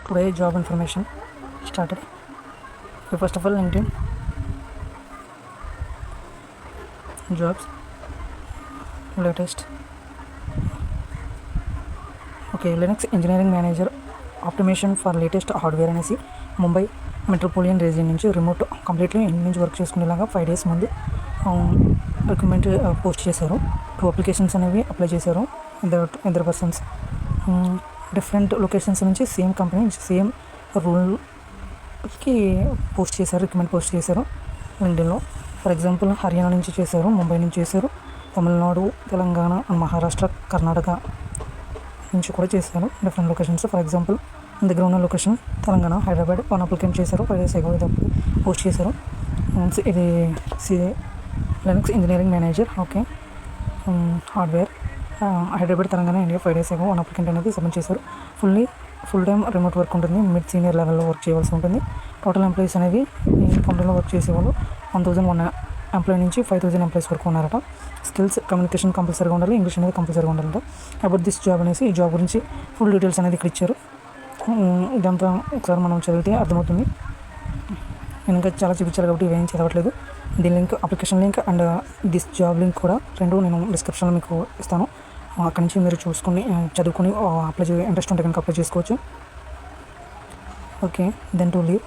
Today job information started. Okay, first of all, LinkedIn jobs latest. Okay, Linux engineering manager optimization for latest hardware అనేసి Mumbai metropolitan region నుంచి remote completely ఇంటి నుంచి work చేసుకునేలాగా 5 days ముందు recruitment post చేశారు. 2 applications అనేవి apply చేశారు. ఇద్దరు పర్సన్స్ డిఫరెంట్ లొకేషన్స్ నుంచి సేమ్ కంపెనీ సేమ్ రూల్కి పోస్ట్ చేశారు, రిక్రూట్మెంట్ పోస్ట్ చేశారు లింక్డ్ఇన్లో. ఫర్ ఎగ్జాంపుల్ హర్యానా నుంచి చేశారు, ముంబై నుంచి చేశారు, తమిళనాడు, తెలంగాణ, మహారాష్ట్ర, కర్ణాటక నుంచి కూడా చేశారు డిఫరెంట్ లొకేషన్స్. ఫర్ ఎగ్జాంపుల్ దగ్గర ఉన్న లొకేషన్ తెలంగాణ, హైదరాబాద్. 1 అప్లికేషన్ చేశారు, 5 days ago ఇది పోస్ట్ చేశారు. ఇది Linux engineering manager. Okay, hardware Hyderabad, Telangana, India. 5 days ago 1 applicant అనేది సబ్మిట్ చేశారు. ఫుల్ టైం రిమోట్ వర్క్ ఉంటుంది. మిడ్ సీనియర్ లెవెల్లో వర్క్ చేయవలసి ఉంటుంది. టోటల్ ఎంప్లాయీస్ అనేది ఈ కంపెనీలో వర్క్ చేసేవాళ్ళు 1001 ఎంప్లాయీ నుంచి 5000 ఎంప్లాయీస్ వరకు ఉన్నారట. స్కిల్స్ కమ్యూనికేషన్ కంపల్సరీగా ఉండాలి, ఇంగ్లీష్ అనేది కంపల్సరీగా ఉండాలంట. అబౌట్ దిస్ జాబ్ అనేసి ఈ జాబ్ గురించి ఫుల్ డీటెయిల్స్ అనేది ఇక్కడ ఇచ్చారు. ఇదంతా ఒకసారి మనం చదివితే అర్థమవుతుంది. నేను ఇంకా చాలా చూపించాలి కాబట్టి ఇవేం చదవట్లేదు. దీని link, application link and this job link కూడా రెండు నేను డిస్క్రిప్షన్లో మీకు ఇస్తాను. అక్కడి నుంచి మీరు చూసుకొని చదువుకొని అప్లై ఇంట్రెస్ట్ ఉంటే కనుక అప్లై చేసుకోవచ్చు. Okay, then to leave.